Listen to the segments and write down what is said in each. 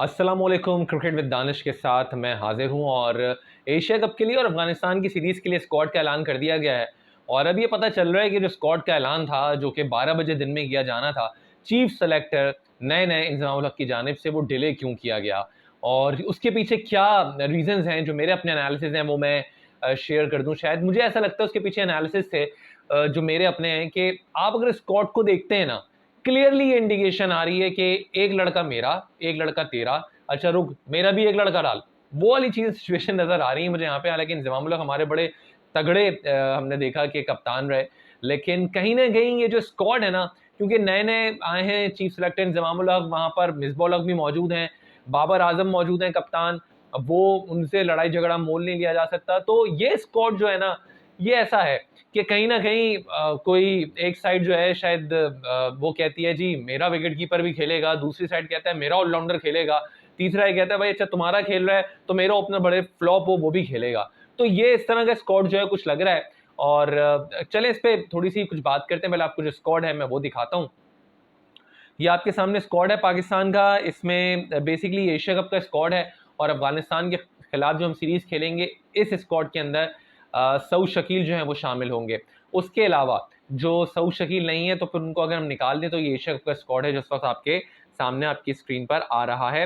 अस्सलामुअलैकुम। Cricket with Danish के साथ मैं हाजिर हूं और एशिया कप के लिए और अफगानिस्तान की सीरीज़ के लिए स्क्वाड का ऐलान कर दिया गया है। और अब ये पता चल रहा है कि जो स्क्वाड का ऐलान था, जो कि 12 बजे दिन में किया जाना था, चीफ सेलेक्टर नए इंजमाम उल हक की जानिब से वो डिले क्यों किया गया और उसके पीछे क्या रीजंस हैं, जो मेरे अपने एनालिसिस हैं वो मैं शेयर कर दूं। शायद मुझे ऐसा लगता है उसके पीछे एनालिसिस थे जो मेरे अपने हैं कि आप अगर स्क्वाड को देखते हैं ना, क्लियरली ये इंडिकेशन आ रही है कि एक लड़का मेरा, एक लड़का तेरा, अच्छा रुक मेरा भी एक लड़का डाल, वो वाली चीज सिचुएशन नजर आ रही है मुझे यहाँ पे। हालांकि इंजमाम उल हक हमारे बड़े तगड़े हमने देखा कि कप्तान रहे, लेकिन कहीं ना कहीं ये जो स्क्वाड है ना, क्योंकि नए नए आए हैं चीफ सेलेक्टर इंजमाम उल हक, वहां पर मिसबा उल हक भी मौजूद हैं, बाबर आजम मौजूद हैं कप्तान, अब वो उनसे लड़ाई झगड़ा मोल नहीं लिया जा सकता। तो ये स्क्वाड जो है ना, ये ऐसा है कि कहीं ना कहीं कोई एक साइड जो है शायद वो कहती है जी मेरा विकेट कीपर भी खेलेगा, दूसरी साइड कहता है मेरा ऑलराउंडर खेलेगा, तीसरा ये कहता है भाई अच्छा तुम्हारा खेल रहा है तो मेरा ओपनर बड़े फ्लॉप हो वो भी खेलेगा। तो ये इस तरह का स्क्वाड जो है कुछ लग रहा है। और चले इस पे थोड़ी सी कुछ बात करते हैं। पहले आपको जो स्क्वाड है मैं वो दिखाता हूँ। ये आपके सामने स्क्वाड है पाकिस्तान का। इसमें बेसिकली एशिया कप का स्क्वाड है और अफगानिस्तान के खिलाफ जो हम सीरीज खेलेंगे इस स्क्वाड के अंदर सऊद शकील जो है वो शामिल होंगे। उसके अलावा जो सऊद शकील नहीं है तो फिर उनको अगर हम निकाल दें तो ये एशिया कप का स्क्वाड है जिस वक्त आपके सामने आपकी स्क्रीन पर आ रहा है।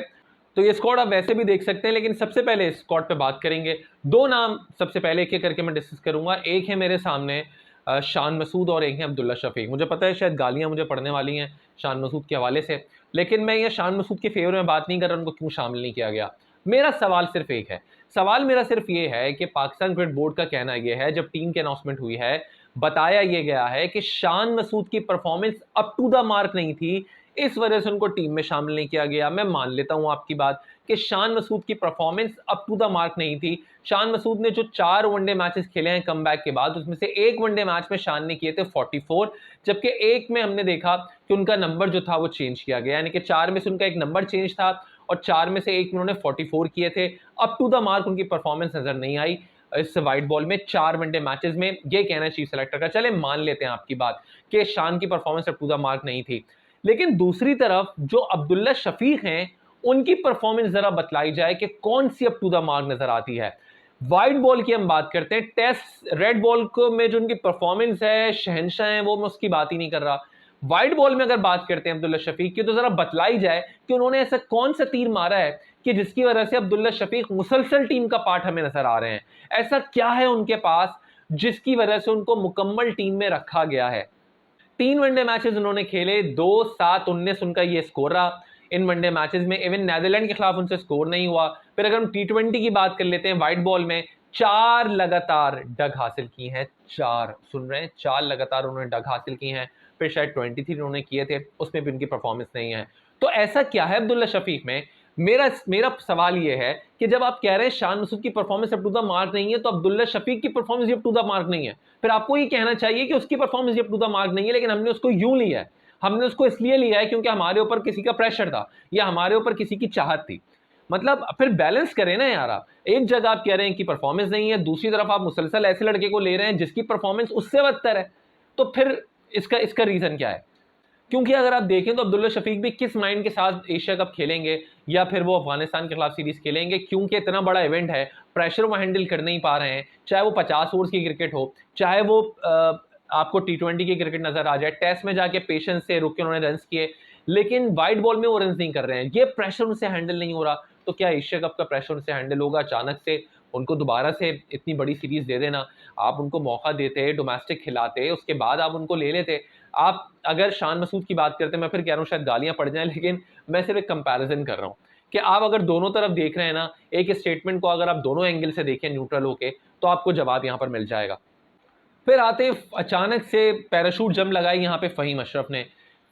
तो ये स्क्वाड आप वैसे भी देख सकते हैं, लेकिन सबसे पहले स्क्वाड पे बात करेंगे। दो नाम सबसे पहले एक एक करके मैं डिस्कस करूंगा। एक है मेरे सामने शान मसूद और एक है अब्दुल्ला शफीक। मुझे पता है शायद गालियां मुझे पड़ने वाली हैं शान मसूद के हवाले से, लेकिन मैं ये शान मसूद के फेवर में बात नहीं कर रहा, उनको क्यों शामिल नहीं किया गया। मेरा सवाल सिर्फ एक है, सवाल मेरा सिर्फ ये है कि पाकिस्तान क्रिकेट बोर्ड का कहना यह है, जब टीम की अनाउंसमेंट हुई है बताया यह गया है कि शान मसूद की performance up to the mark नहीं थी, इस वजह से उनको टीम में शामिल नहीं किया गया। मैं मान लेता हूं आपकी बात कि शान मसूद की performance up to the mark नहीं थी। शान मसूद ने जो 4 वनडे मैचेस खेले हैं कमबैक के बाद, उसमें से एक वनडे मैच में शान ने किए थे 44, जबकि एक में हमने देखा कि उनका नंबर जो था वो चेंज किया गया, यानी कि 4 में से उनका एक नंबर चेंज था और 4 में से एक में उन्होंने 44 किए थे। अप टू द मार्क उनकी परफॉर्मेंस नजर नहीं आई इस वाइट बॉल में 4 वनडे मैचेस में। ये कहना है चीफ सेलेक्टर का। चले मान लेते हैं आपकी बात कि शान की performance up to the mark नहीं थी, लेकिन दूसरी तरफ जो अब्दुल्ला शफीक हैं उनकी परफॉर्मेंस जरा बतलाई जाए कि कौन सी अप टू द मार्क नजर आती है। व्हाइट बॉल की हम बात करते हैं, टेस्ट रेड बॉल को में जो उनकी परफॉर्मेंस है, शहंशाह है, वो मैं उसकी बात ही नहीं कर रहा। व्हाइट बॉल में अगर बात करते हैं अब्दुल्ला शफीक की, तो जरा बतलाई जाए कि उन्होंने ऐसा कौन सा तीर मारा है कि जिसकी वजह से अब्दुल्ला शफीक मुसलसल टीम का पार्ट हमें नजर आ रहे हैं। ऐसा क्या है उनके पास जिसकी वजह से उनको मुकम्मल टीम में रखा गया है। 3 वनडे मैचेस उन्होंने खेले, 2-7-19 उनका ये स्कोर रहा इन वनडे मैचेस में। इवन नीदरलैंड के खिलाफ उनसे स्कोर नहीं हुआ। फिर अगर हम T20 की बात कर लेते हैं, व्हाइट बॉल में 4 लगातार डग हासिल की हैं, 4 सुन रहे हैं, 4 लगातार उन्होंने डग हासिल की हैं। फिर शायद 23 उन्होंने किए थे, उसमें भी उनकी परफॉर्मेंस नहीं है। तो ऐसा क्या है अब्दुल्ला शफीक में? मेरा मेरा सवाल यह है कि जब आप कह रहे हैं शान मसूद की performance up to the mark नहीं है, तो अब्दुल्ला शफीक की performance up to the mark नहीं है। फिर आपको ये कहना चाहिए कि उसकी performance up to the mark नहीं है, लेकिन हमने उसको यूं लिया है, हमने उसको इसलिए लिया है क्योंकि हमारे ऊपर किसी का प्रेशर था या हमारे ऊपर किसी की चाहत थी। मतलब फिर बैलेंस करें ना यार। आप एक जगह आप कह रहे हैं कि परफॉर्मेंस नहीं है, दूसरी तरफ आप मुसलसल ऐसे लड़के को ले रहे हैं जिसकी परफॉर्मेंस उससे बदतर है। तो फिर इसका इसका रीजन क्या है? क्योंकि अगर आप देखें तो अब्दुल्ला शफीक भी किस माइंड के साथ एशिया कप खेलेंगे या फिर वो अफगानिस्तान के खिलाफ सीरीज खेलेंगे, क्योंकि इतना बड़ा इवेंट है, प्रेशर वो हैंडल कर नहीं पा रहे हैं। चाहे वो 50 ओवर्स की क्रिकेट हो, चाहे वो आपको T20 की क्रिकेट नजर आ जाए, टेस्ट में जाके पेशेंस से रुक के उन्होंने रन किए, लेकिन वाइट बॉल में वो रन नहीं कर रहे हैं। ये प्रेशर उनसे हैंडल नहीं हो रहा, तो क्या एशिया कप का प्रेशर उनसे हैंडल होगा? अचानक से उनको दोबारा से इतनी बड़ी सीरीज दे देना, आप उनको मौका देते, डोमेस्टिक खिलाते, उसके बाद आप उनको ले लेते। आप अगर शान मसूद की बात करते हैं, मैं फिर कह रहा हूँ शायद गालियां पड़ जाएं, लेकिन मैं सिर्फ एक कंपैरिजन कर रहा हूँ कि आप अगर दोनों तरफ देख रहे हैं ना, एक स्टेटमेंट को अगर आप दोनों एंगल से देखें न्यूट्रल होके, तो आपको जवाब यहां पर मिल जाएगा। फिर आते अचानक से पैराशूट जंप लगाई यहाँ पे फ़हीम अशरफ ने।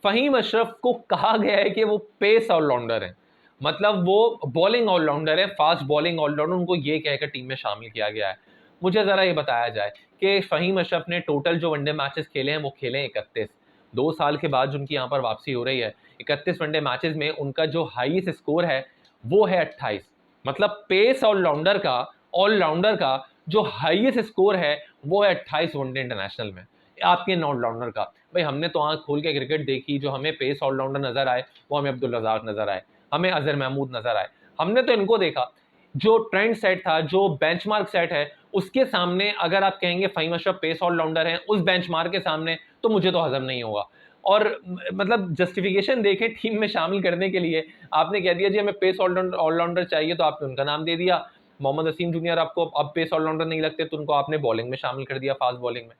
फ़हीम अशरफ को कहा गया है कि वो पेस ऑलराउंडर है, मतलब वो बॉलिंग ऑलराउंडर है, फास्ट बॉलिंग ऑलराउंडर, उनको ये कहकर टीम में शामिल किया गया है। मुझे ज़रा ये बताया जाए कि फ़हीम अशरफ ने टोटल जो वनडे मैचेस खेले हैं वो खेले हैं 31। 2 साल के बाद उनकी यहाँ पर वापसी हो रही है, 31 वनडे मैचेस में उनका जो हाईएस्ट स्कोर है वो है 28। मतलब पेस ऑलराउंडर का जो हाईएस्ट स्कोर है वो है 28 वनडे इंटरनेशनल में आपके ऑलराउंडर का। भाई हमने तो आंख खोल के क्रिकेट देखी, जो हमें पेस ऑलराउंडर नजर आए वो हमें अब्दुल रज़ाक नजर आए। हमें अजहर महमूद नजर आए। हमने तो इनको देखा, जो ट्रेंड सेट था, जो बेंचमार्क सेट है, उसके सामने अगर आप कहेंगे फ़हीम अशरफ पेस ऑलराउंडर हैं, उस बेंचमार्क के सामने, तो मुझे तो हजम नहीं होगा। और मतलब जस्टिफिकेशन देखें टीम में शामिल करने के लिए, आपने कह दिया जी हमें पेस ऑलराउंडर चाहिए, तो आपने उनका नाम दे दिया। मोहम्मद वसीम जूनियर आपको अब पेस ऑलराउंडर नहीं लगते, तो उनको आपने बॉलिंग में शामिल कर दिया, फास्ट बॉलिंग में।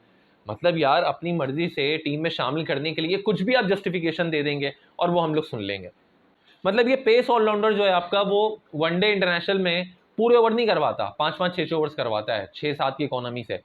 मतलब यार, अपनी मर्जी से टीम में शामिल करने के लिए कुछ भी आप जस्टिफिकेशन दे देंगे और वो हम लोग सुन लेंगे। मतलब ये पेस ऑलराउंडर जो है आपका, वो वनडे इंटरनेशनल में पूरे ओवर नहीं करवाता, 5-5 6-6 ओवर्स करवाता है 6-7 की इकोनॉमी से,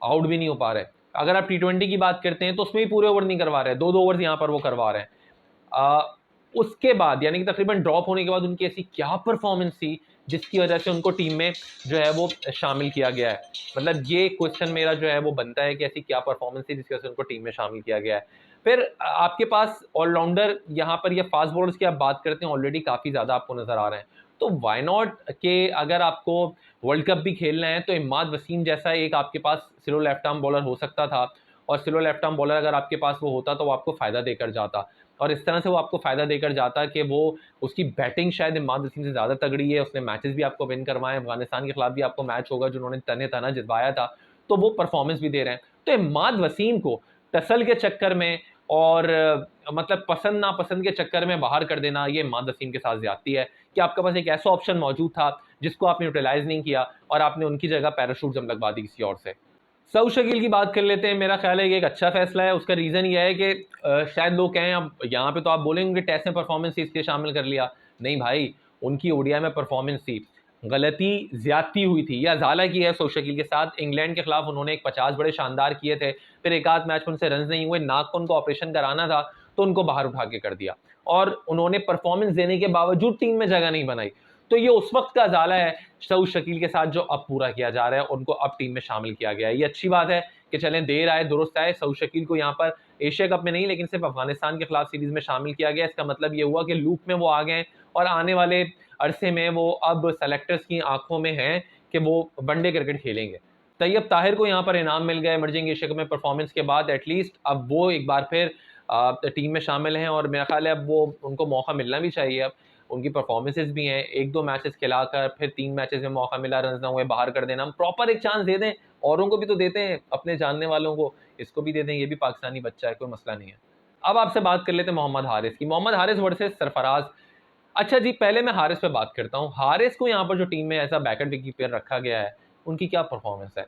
आउट भी नहीं हो पा रहे। अगर आप T20 की बात करते हैं तो उसमें भी पूरे ओवर नहीं करवा रहे, 2-2 ओवर्स यहाँ पर वो करवा रहे हैं। उसके बाद यानी कि तकरीबन ड्रॉप होने के बाद उनकी ऐसी क्या परफॉर्मेंस थी जिसकी वजह से उनको टीम में जो है वो शामिल किया गया है। मतलब ये क्वेश्चन मेरा जो है वो बनता है कि ऐसी क्या परफॉर्मेंस थी जिसकी वजह से उनको टीम में शामिल किया गया है। फिर आपके पास ऑलराउंडर यहाँ पर, या फास्ट बॉलर्स की आप बात करते हैं, ऑलरेडी काफ़ी ज़्यादा आपको नज़र आ रहे हैं। तो वाई नॉट के अगर आपको वर्ल्ड कप भी खेलना है तो इमाद वसीम जैसा एक आपके पास स्लो लेफ्ट आर्म बॉलर हो सकता था, और स्लो लेफ्ट आर्म बॉलर अगर आपके पास वो होता तो वो आपको फ़ायदा देकर जाता। और इस तरह से वो आपको फ़ायदा देकर जाता कि वो, उसकी बैटिंग शायद इमाद वसीम से ज़्यादा तगड़ी है, उसने मैचेस भी आपको विन करवाए, अफगानिस्तान के खिलाफ भी आपको मैच होगा जो उन्होंने तने तना जितवाया था, तो वो परफॉर्मेंस भी दे रहे हैं। तो इमाद वसीम को टसल के चक्कर में और मतलब पसंद नापसंद के चक्कर में बाहर कर देना, ये इमाद वसीम के साथ ज्यादती है कि आपके पास एक ऐसा ऑप्शन मौजूद था जिसको आपने यूटिलाइज नहीं किया और आपने उनकी जगह पैराशूट जम लगवा दी किसी और से। सऊद शकील की बात कर लेते हैं। मेरा ख्याल है कि एक अच्छा फैसला है। उसका रीज़न ये है कि शायद लोग कहें अब यहाँ पे तो आप बोलेंगे टेस्ट में परफॉर्मेंस थी इसलिए शामिल कर लिया। नहीं भाई, उनकी ओडीआई में परफॉर्मेंस थी, गलती ज्यादती हुई थी, या ज़ाला की है सऊद शकील के साथ। इंग्लैंड के खिलाफ उन्होंने एक 50 बड़े शानदार किए थे, फिर एक आध मैच में उनसे रन नहीं हुए, नाक को उनको ऑपरेशन कराना था तो उनको बाहर उठा के कर दिया, और उन्होंने परफॉर्मेंस देने के बावजूद टीम में जगह नहीं बनाई। तो ये उस वक्त का ज़ाला है सऊद शकील के साथ जो अब पूरा किया जा रहा है, उनको अब टीम में शामिल किया गया है। ये अच्छी बात है कि चलें, देर आए दुरुस्त आए, सऊद शकील को यहाँ पर एशिया कप में नहीं लेकिन सिर्फ अफगानिस्तान के खिलाफ सीरीज में शामिल किया गया। इसका मतलब ये हुआ कि लूप में वो आ गए और आने वाले अरसे में वो अब सेलेक्टर्स की आंखों में हैं कि वो वनडे क्रिकेट खेलेंगे। तैयब ताहिर को यहाँ पर इनाम मिल गया इमर्जिंग एशिया कप में परफॉर्मेंस के बाद, एटलीस्ट अब वो एक बार फिर टीम में शामिल हैं, और मेरा ख्याल है अब वो, उनको मौका मिलना भी चाहिए। अब उनकी परफॉर्मेंसेज भी हैं, 1-2 मैचेस खिलाकर फिर 3 मैचेस में मौका मिला, रन ना हुए, बाहर कर देना। हम प्रॉपर एक चांस दे दें, औरों को भी तो देते हैं, अपने जानने वालों को, इसको भी दे दें, ये भी पाकिस्तानी बच्चा है, कोई मसला नहीं है। अब आपसे बात कर लेते हैं मोहम्मद हारिस की। मोहम्मद हारिस वर्सेस सरफराज। अच्छा जी, पहले मैं हारिस पे बात करता हूँ। हारिस को यहाँ पर जो टीम में ऐसा बैकअप विकेट रखा गया है, उनकी क्या परफॉर्मेंस है।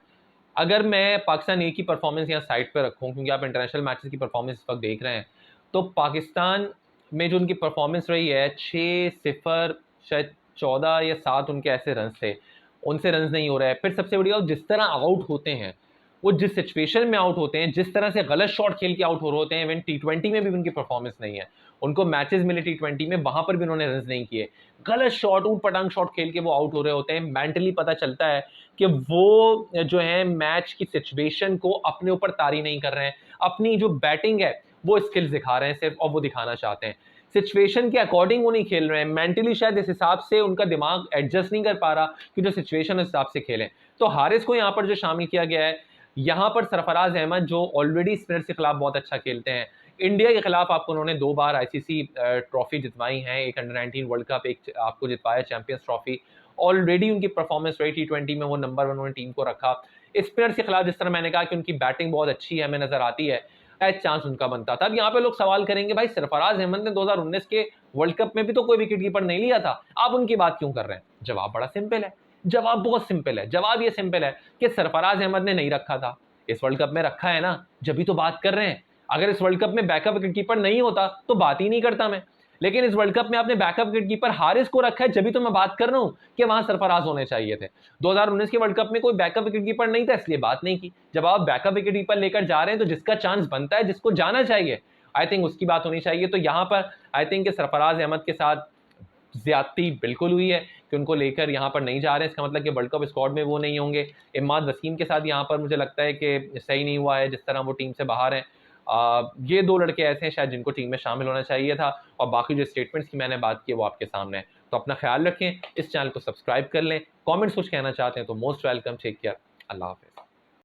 अगर मैं पाकिस्तान ए की परफॉर्मेंस यहाँ साइड पे रखूँ, क्योंकि आप इंटरनेशनल मैचेस की परफॉर्मेंस इस वक्त देख रहे हैं, तो पाकिस्तान में जो उनकी परफॉर्मेंस रही है, 6-0 शायद 14 या 7 उनके ऐसे रन थे, उनसे रन नहीं हो रहा है। फिर सबसे बड़ी बात, जिस तरह आउट होते हैं वो, जिस सिचुएशन में आउट होते हैं, जिस तरह से गलत शॉट खेल के आउट हो रहे होते हैं, इवन T20 में भी उनकी परफॉर्मेंस नहीं है। उनको मैचेस मिले T20 में, वहां पर भी उन्होंने रन नहीं किए, गलत शॉट, ऊट पटांग शॉट खेल के वो आउट हो रहे होते हैं। मेंटली पता चलता है कि वो जो है मैच की सिचुएशन को अपने ऊपर तारी नहीं कर रहे हैं, अपनी जो बैटिंग है वो स्किल्स दिखा रहे हैं सिर्फ, और वो दिखाना चाहते हैं, सिचुएशन के अकॉर्डिंग वो नहीं खेल रहे हैं। मेंटली शायद इस हिसाब से उनका दिमाग एडजस्ट नहीं कर पा रहा कि जो सिचुएशन उस हिसाब से खेलें। तो हारिस को यहाँ पर जो शामिल किया गया है, यहाँ पर सरफराज अहमद जो ऑलरेडी स्पिनर्स के खिलाफ बहुत अच्छा खेलते हैं, इंडिया के खिलाफ आपको उन्होंने 2 बार आईसीसी ट्रॉफी जितवाई हैं, एक अंडर 19 वर्ल्ड कप, एक आपको जितवाया चैंपियंस ट्रॉफी। ऑलरेडी उनकी परफॉर्मेंस रही T20 में, वो नंबर 1 उन्होंने टीम को रखा। स्पिनर्स के खिलाफ जिस तरह मैंने कहा कि उनकी बैटिंग बहुत अच्छी है, हमें नजर आती है, चांस उनका बनता था। अब यहाँ पे लोग सवाल करेंगे, भाई सरफराज अहमद ने 2019 के वर्ल्ड कप में भी तो कोई विकेट कीपर नहीं लिया था, आप उनकी बात क्यों कर रहे हैं। जवाब बड़ा सिंपल है, जवाब बहुत सिंपल है। जवाब ये सिंपल है कि सरफराज अहमद ने नहीं रखा था, इस वर्ल्ड कप में रखा है ना, जब भी तो बात कर रहे हैं। अगर इस वर्ल्ड कप में बैकअप विकेट कीपर नहीं होता तो बात ही नहीं करता मैं, लेकिन इस वर्ल्ड कप में आपने बैकअप विकेट कीपर हारिस को रखा है, जब भी तो मैं बात कर रहा हूं कि वहां सरफराज होने चाहिए थे। 2019 के वर्ल्ड कप में कोई बैकअप विकेट कीपर नहीं था, इसलिए बात नहीं की। जब आप बैकअप विकेट कीपर लेकर जा रहे हैं तो जिसका चांस बनता है, जिसको जाना चाहिए, आई थिंक उसकी बात होनी चाहिए। तो यहां पर आई थिंक सरफराज अहमद के साथ ज्यादती बिल्कुल हुई है कि उनको लेकर यहाँ पर नहीं जा रहे हैं। इसका मतलब कि वर्ल्ड कप स्क्वाड में वो नहीं होंगे। इमाद वसीम के साथ यहाँ पर मुझे लगता है कि सही नहीं हुआ है जिस तरह वो टीम से बाहर हैं। ये 2 लड़के ऐसे हैं शायद जिनको टीम में शामिल होना चाहिए था, और बाकी जो स्टेटमेंट्स की मैंने बात की वो आपके सामने है। तो अपना ख्याल रखें, इस चैनल को सब्सक्राइब कर लें, कॉमेंट्स कुछ कहना चाहते हैं तो मोस्ट वेलकम। टेक केयर, अल्लाह हाफिज़।